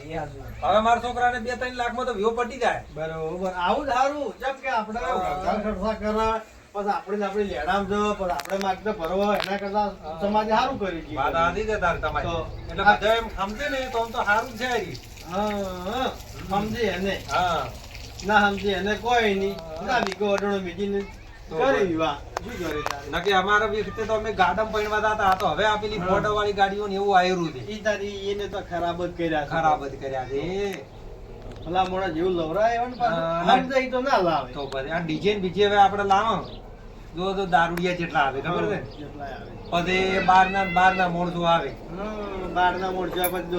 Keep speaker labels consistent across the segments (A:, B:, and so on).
A: હવે મારા છોકરાને 2-3 લાખમાં તો વિવો પટી જાય.
B: બરોબર આવું જ સારું જેમ કે આપણે ઘર ખર્ચા કરવા પછી આપણી લેડામ જો પછી આપણે માગતો ભરવો એના કરતા સમાજે સારું કર્યું છે.
A: વાત આધી છે તાર તમારી. એટલે બધા એમ સમજે ને તો આમ તો સારું છે ઈ.
B: હા સમજી એને
A: હા
B: ના સમજી એને કોઈ નહીં ના બીકો અડણો બીજીને કરી વિવાહ શું કરે તારે
A: નકે અમારા વખતે તો અમે ગાડમ પૈણવા હતા. આ તો હવે આ પેલી ફોટો વાળી ગાડીઓ ને એવું આયરું છે.
B: ઈ તારી એને તો ખરાબ જ કર્યા છે.
A: ખરાબ જ કર્યા છે.
B: ભલા મોણા જેવું લવરાય એવું ને પાછું
A: હા.
B: સમજાય તો ના લાવે
A: તો પછી આ ડીજે ને બીજે હવે આપણે લાવો જો તો દારૂડિયા જેટલા આવે ખબર છે.
B: કેટલાય આવે
A: પછી બારના માણસો આવે.
B: બહારના મોરચા પછી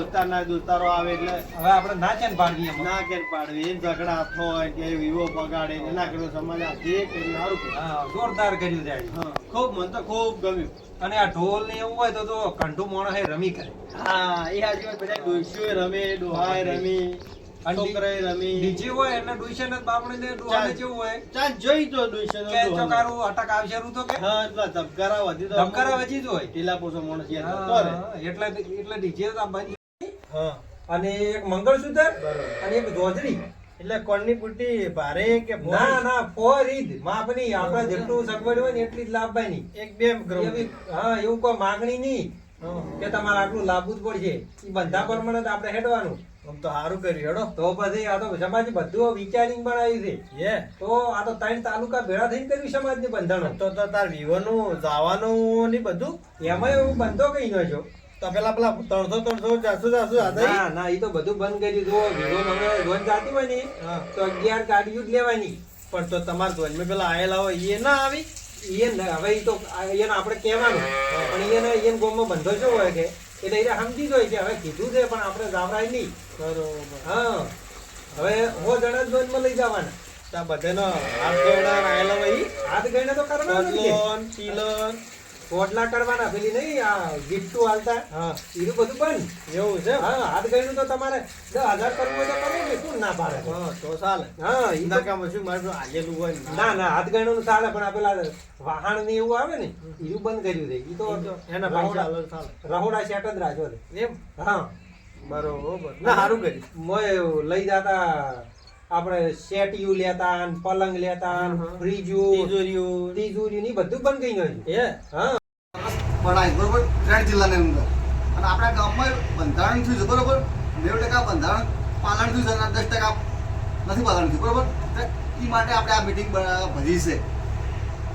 B: દોસ્તારો આવે એટલે
A: હવે આપણે ના છે ને પાડવી એમાં.
B: ના કે પાડવી એને ઝઘડા હોય કે વિવો બગાડે ને ના કર્યો સમાજ આ જે કર્યું સારું કર્યું.
A: હા જોરદાર કર્યું છે.
B: હા ખૂબ મને તો ખૂબ ગમ્યું.
A: અને આ ઢોલ ને એવું હોય તો કંઠું માણસ એ રમી કરે.
B: હા એ હાજી વાત બધા ડોશીઓય રમે ડોહાય રમી છોકરાએ રમી
A: ડીજે હોય એટલે ડુઈશન જ બાપણે ને ડોહાને જેવું હોય
B: ચાલ જોઈ તો ડોશીનો
A: કે ચોકારું અટક આવશે રૂ તો કે
B: હા એટલા ધબકારા વધી તો
A: ધબકારા વજી જ હોય.
B: ઢીલા પોસો માણસ યાદ
A: હા,
B: કરે.
A: એટલે ડીજે તો આ બંધ.
B: હા
A: અને એક મંગળસૂત્ર અને એક જોજરી.
B: એટલે કોણની પુટ્ટી ભારે કે
A: ના ના ફોર ઈદ માપની આપણે જેટલું સગવડ હોય ને એટલી જ લાભવાની.
B: એક બે ગ્રામ
A: એવી હા એવું કોઈ માગણી નહીં કે તમારે આટલું લાવવું જ પડશે. ઈ બંધા પ્રમાણે જ આપણે હેડવાનું.
B: આમ તો સારું કર્યું હેડો
A: તો પછી આ તો સમાજ બધું વિચારીને બનાવ્યું છે.
B: હે
A: તો આ તો 3 તાલુકા ભેળા થઈને કર્યું સમાજને બંધાણું.
B: તો તાર વિવોનું જવાનું ને બધું
A: એમાં એવું બંધો કઈ ન છો.
B: તો પેલા 300 400
A: ના ના ઈ તો બધું બંધ કરી દીધું. વિવો હવે રોજ જાતી હોય ને
B: હા
A: તો 11 ગાડીઓ જ લેવાની.
B: પણ તો તમારા ધોનમાં પેલા આયેલા હોય એ ના આવી
A: હવે ઈ તો એને આપણે કહેવાનું પણ એને ગોમમાં બંધો શું હોય કે એટલે એને સમજી જ હોય કે હવે કીધું છે પણ આપણે જાવરાય નહીં.
B: બરોબર
A: હા હવે હો જણા જ ધોનમાં લઈ જવાના.
B: ત્યાં બધાનો હાથ ગયડા આયેલા હોય ઈ?
A: હાથ ગઈને તો કરવાના જ છે.
B: કોટલોન, ટીલોન.
A: પોટલા કરવાના પેલી નહીં આ ગિફ્ટો હાલતા
B: હા
A: ઈરું બધું બંધ.
B: એવું છે
A: હા હાથ ગયનું તો તમારે 10,000 કરવું હોય તો કરવું ને કોણ ના પાડે.
B: હા તો ચાલે
A: હા ઈ તો
B: ના કામ શું મારે આલેલું હોય ને.
A: ના ના હાથ ગયનું ચાલે પણ આ પેલા વાહણ ને એવું આવે ને ઈરું બંધ કર્યું છે. ઈ તો
B: એના પૈસા આલે ચાલે
A: રહોડા સેટ જ રાખ્યો છે.
B: એમ
A: હા
B: બરોબર ના સારું કર્યું
A: મોય લઈ જતા આપણે સેટિયું લેતા ને પલંગ લેતા ફ્રીજુ તિજોરીઓ ની બધું બંધ થઈ ગયું છે.
B: એ
A: હા
C: પડાય બરોબર 3 જિલ્લાની અંદર અને આપણા ગામમાં બંધારણ થયું છે બરોબર 90% બંધારણ પાલન થયું છે અને 10% નથી પાલન થયું બરોબર. એ માટે આપણે આ મિટિંગ ભરી છે.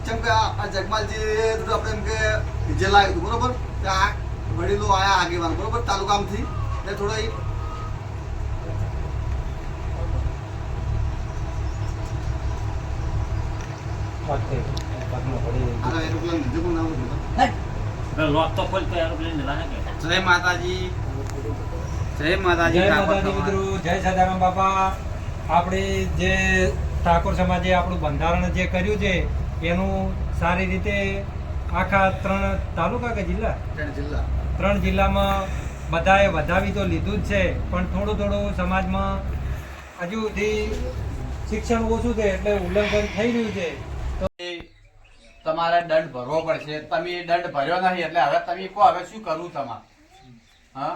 C: જેમ કે આ જગમાલજી આપણે એમ કે ડીજે લાવ્યું હતું બરોબર ત્યાં વડીલો આયા આગેવાન બરોબર તાલુકામાંથી એટલે થોડો આના એરોપ્લેન બીજું કોઈ નામ હતું
D: લોક તો ખોલ તો એરોપ્લેન લાગે કે
C: જય માતાજી
A: જય માતાજી મિત્રો, જય સદારામ બાપા. આપણે જે ઠાકોર સમાજે આપણું બંધારણ જે કર્યું છે એનું સારી રીતે આખા 3 તાલુકા કે જિલ્લા 3 જિલ્લામાં બધાએ વધાવી તો લીધું જ છે પણ થોડું સમાજમાં હજુ સુધી શિક્ષણ ઓછું છે એટલે ઉલ્લંઘન થઈ રહ્યું છે.
E: તમારે દંડ ભરવો પડશે. તમે દંડ ભર્યો નહીં એટલે હવે તમે કહો હવે શું કરવું તમારે? હા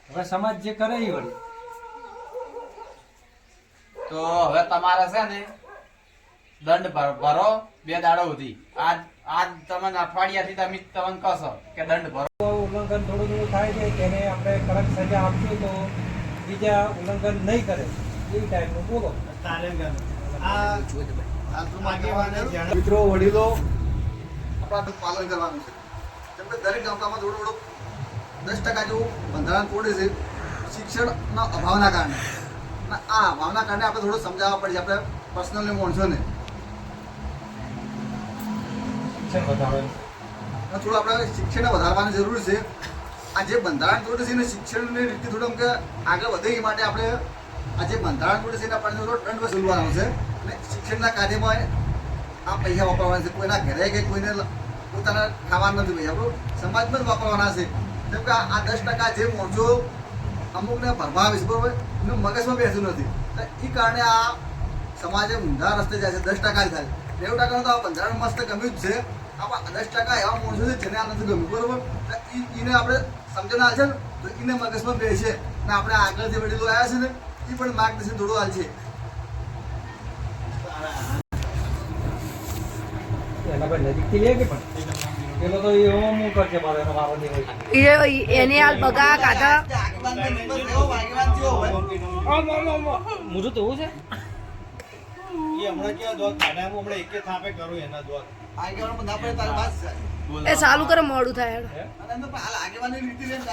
A: હવે સમાજ જે કરે એ વળી
E: તો હવે તમારે છે ને દંડ ભરો 2 દાડો સુધી. આજ તમને અઠવાડિયાથી તમે તમને કહેશો કે દંડ ભરો.
A: ઉલ્લંઘન થોડું થાય છે તેને આપણે કડક સજા આપશું તો બીજા ઉલ્લંઘન નહીં કરે એ ટાઈપનું બોલો.
B: તારે
C: મિત્રો વડીલો આપણા પાલન કરવાનું છે. જેમ કે દરેક ગામડામાં થોડું 10% જેવું બંધારણ તોડે છે શિક્ષણના અભાવના કારણે. અને આ અભાવના કારણે આપણે થોડું સમજાવવા પડે આપણે પર્સનલી માણસોને
A: શિક્ષણ વધારે
C: થોડું આપણે શિક્ષણને વધારવાની જરૂર છે. આ જે બંધારણ તોડે છે ને શિક્ષણની રીતે થોડું કે આગળ વધે એ માટે આપણે આ જે બંધારણ તોડે છે એને આપણે થોડો દંડ વસૂલવાનો છે. અને શિક્ષણના કાર્યમાં આ પૈસા વાપરવાના છે. કોઈના ઘરે કે કોઈને પોતાના ખાવાનું નથી ભાઈ આપણું સમાજમાં જ વાપરવાના છે. જેમ કે આ 10% જે માણસો અમુકને ભરવા આવે છે બરોબર એનું મગજમાં બેસતું નથી એ કારણે આ સમાજે ઊંધા રસ્તે જાય છે. 10% જ થાય 90% તો આ બંધારણ મસ્ત ગમ્યું જ છે. આમાં 10% એવા માણસો છે જેને આ નથી ગમ્યું બરોબર એને આપણે સમજણ આવે છે ને તો એને મગજમાં બેસે ને આપણે આગળ જે વડીલો આવ્યા છે ને એ પણ માર્ગદર્શન થોડું હાલ છે.
A: એના પર નજીકથી લે કે પણ પેલો તો એવો હું કરશે મારે એનો વારો નહીં હોય.
F: એને હાલ બગા કાઢા
C: આગેવાનનો નંબર લેવો, આગેવાન થયો હોય.
A: મુજું તો એવું છે
B: એ હમણાં કેવા દોત કાઢ્યા હું હમણાં એકે થાપે કરું એના દોત
C: આગેવાનમાં ના પડે તારી વાત છે.
F: એ ચાલુ કરે મોડું થાય હેડ.
C: અને એમને પણ હાલ આગેવાનની રીતિ લઈને